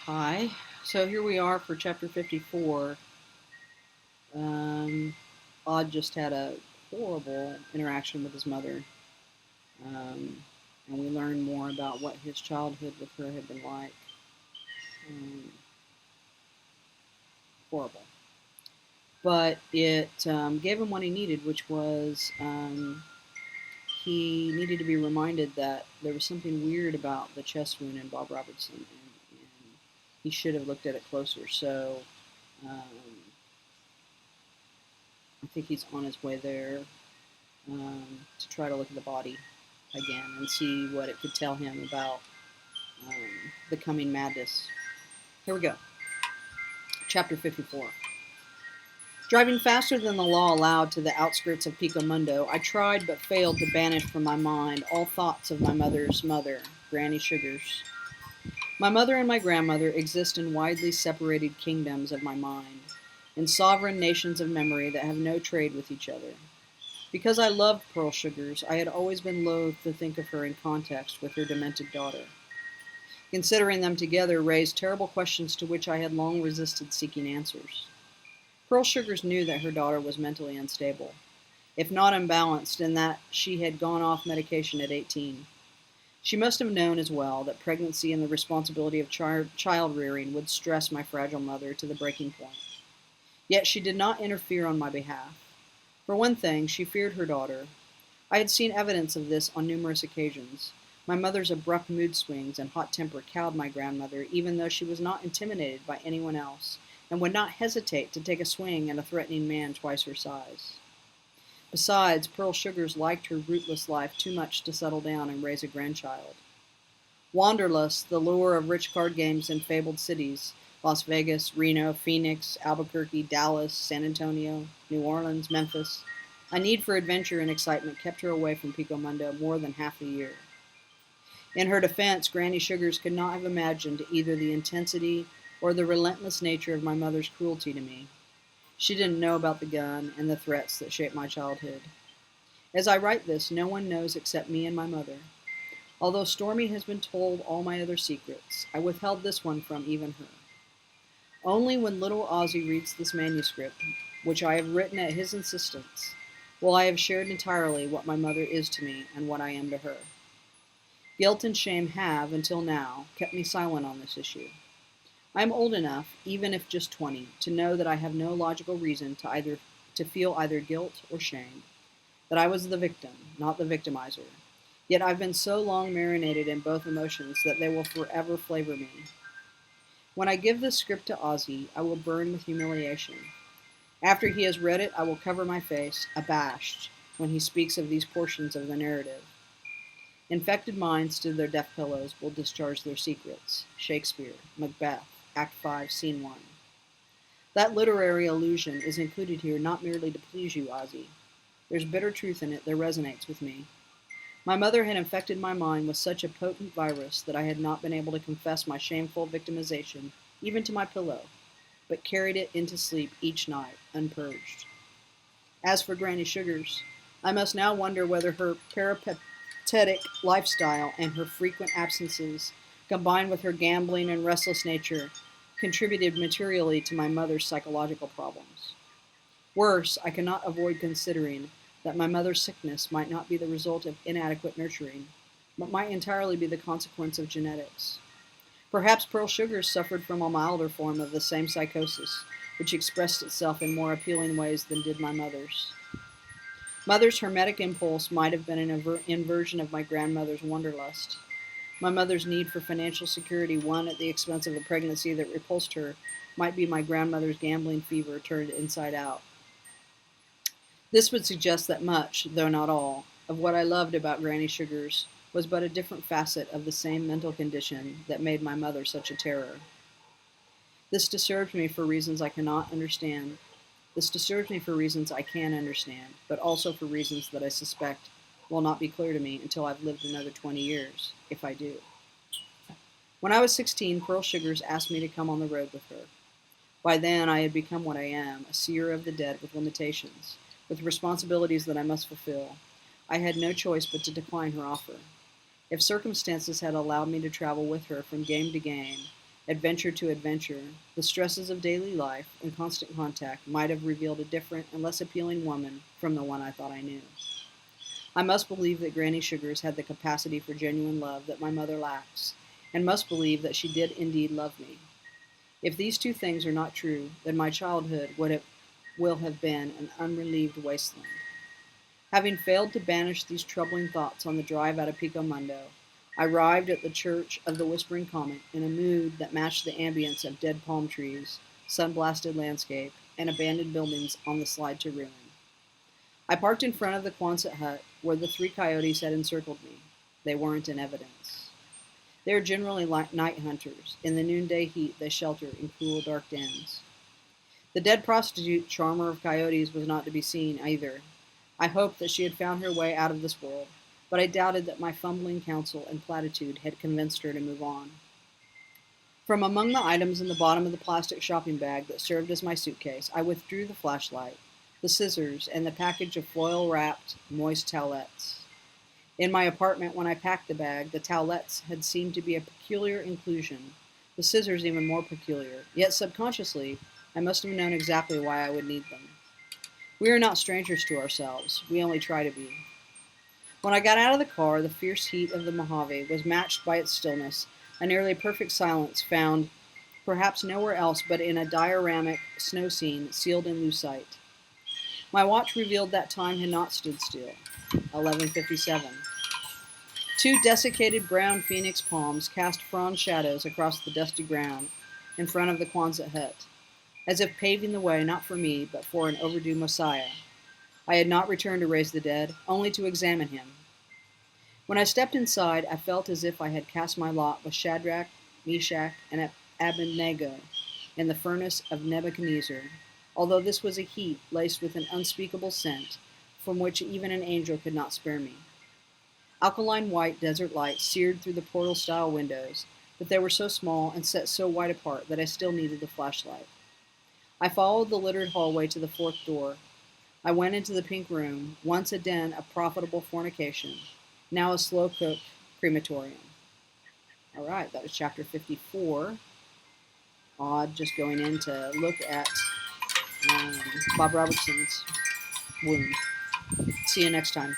Hi. So here we are for chapter 54. Odd just had a horrible interaction with his mother, and we learn more about what his childhood with her had been like. Um, Horrible. But it gave him what he needed, which was he needed to be reminded that there was something weird about the chest wound in Bob Robertson, and he should have looked at it closer. So um, I think he's on his way there to try to look at the body again and see what it could tell him about the coming madness. Here we go. Chapter 54. Driving faster than the law allowed to the outskirts of Pico Mundo, I tried but failed to banish from my mind all thoughts of my mother's mother, Granny Sugars. My mother and my grandmother exist in widely separated kingdoms of my mind, in sovereign nations of memory that have no trade with each other. Because I loved Pearl Sugars, I had always been loath to think of her in context with her demented daughter. Considering them together raised terrible questions to which I had long resisted seeking answers. Pearl Sugars knew that her daughter was mentally unstable, if not unbalanced, in that she had gone off medication at 18. She must have known as well that pregnancy and the responsibility of child rearing would stress my fragile mother to the breaking point. Yet she did not interfere on my behalf. For one thing, she feared her daughter. I had seen evidence of this on numerous occasions. My mother's abrupt mood swings and hot temper cowed my grandmother, even though she was not intimidated by anyone else, and would not hesitate to take a swing at a threatening man twice her size. Besides, Pearl Sugars liked her rootless life too much to settle down and raise a grandchild. Wanderlust, the lure of rich card games in fabled cities, Las Vegas, Reno, Phoenix, Albuquerque, Dallas, San Antonio, New Orleans, Memphis. A need for adventure and excitement kept her away from Pico Mundo more than half a year. In her defense, Granny Sugars could not have imagined either the intensity or the relentless nature of my mother's cruelty to me. She didn't know about the gun and the threats that shaped my childhood. As I write this, no one knows except me and my mother. Although Stormy has been told all my other secrets, I withheld this one from even her. Only when little Ozzy reads this manuscript, which I have written at his insistence, will I have shared entirely what my mother is to me and what I am to her. Guilt and shame have, until now, kept me silent on this issue. I am old enough, even if just 20, to know that I have no logical reason to feel either guilt or shame, that I was the victim, not the victimizer. Yet I've been so long marinated in both emotions that they will forever flavor me. When I give this script to Ozzy, I will burn with humiliation. After he has read it, I will cover my face, abashed, when he speaks of these portions of the narrative. Infected minds to their death pillows will discharge their secrets. Shakespeare, Macbeth, Act 5, Scene 1. That literary allusion is included here not merely to please you, Ozzy. There's bitter truth in it that resonates with me. My mother had infected my mind with such a potent virus that I had not been able to confess my shameful victimization, even to my pillow, but carried it into sleep each night, unpurged. As for Granny Sugars, I must now wonder whether her peripatetic lifestyle and her frequent absences, combined with her gambling and restless nature, contributed materially to my mother's psychological problems. Worse, I cannot avoid considering that my mother's sickness might not be the result of inadequate nurturing, but might entirely be the consequence of genetics. Perhaps Pearl Sugars suffered from a milder form of the same psychosis, which expressed itself in more appealing ways than did my mother's. Mother's hermetic impulse might have been an inversion of my grandmother's wanderlust. My mother's need for financial security won at the expense of a pregnancy that repulsed her might be my grandmother's gambling fever turned inside out. This would suggest that much, though not all, of what I loved about Granny Sugars was but a different facet of the same mental condition that made my mother such a terror. This disturbs me for reasons I cannot understand. This disturbs me for reasons I can understand, but also for reasons that I suspect will not be clear to me until I've lived another 20 years, if I do. When I was 16, Pearl Sugars asked me to come on the road with her. By then, I had become what I am, a seer of the dead with limitations, with responsibilities that I must fulfill. I had no choice but to decline her offer. If circumstances had allowed me to travel with her from game to game, adventure to adventure, the stresses of daily life and constant contact might have revealed a different and less appealing woman from the one I thought I knew. I must believe that Granny Sugars had the capacity for genuine love that my mother lacks, and must believe that she did indeed love me. If these two things are not true, then my childhood will have been an unrelieved wasteland. Having failed to banish these troubling thoughts on the drive out of Pico Mundo, I arrived at the Church of the Whispering Comet in a mood that matched the ambience of dead palm trees, sun-blasted landscape, and abandoned buildings on the slide to ruin. I parked in front of the Koontz hut where the 3 coyotes had encircled me. They weren't in evidence. They are generally night hunters. In the noonday heat, they shelter in cool, dark dens. The dead prostitute charmer of coyotes was not to be seen either. I hoped that she had found her way out of this world, but I doubted that my fumbling counsel and platitude had convinced her to move on. From among the items in the bottom of the plastic shopping bag that served as my suitcase, I withdrew the flashlight, the scissors, and the package of foil-wrapped, moist towelettes. In my apartment, when I packed the bag, the towelettes had seemed to be a peculiar inclusion, the scissors even more peculiar, yet subconsciously, I must have known exactly why I would need them. We are not strangers to ourselves, we only try to be. When I got out of the car, the fierce heat of the Mojave was matched by its stillness, a nearly perfect silence found perhaps nowhere else but in a dioramic snow scene sealed in lucite. My watch revealed that time had not stood still. 11:57. 2 desiccated brown phoenix palms cast frond shadows across the dusty ground in front of the Kwanzaa hut, as if paving the way not for me, but for an overdue Messiah. I had not returned to raise the dead, only to examine him. When I stepped inside, I felt as if I had cast my lot with Shadrach, Meshach, and Abednego in the furnace of Nebuchadnezzar, although this was a heat laced with an unspeakable scent, from which even an angel could not spare me. Alkaline white desert light seared through the portal-style windows, but they were so small and set so wide apart that I still needed the flashlight. I followed the littered hallway to the 4th door. I went into the pink room, once a den of profitable fornication, now a slow-cooked crematorium. All right, that was chapter 54. Odd, just going in to look at Bob Robertson's wound. See you next time.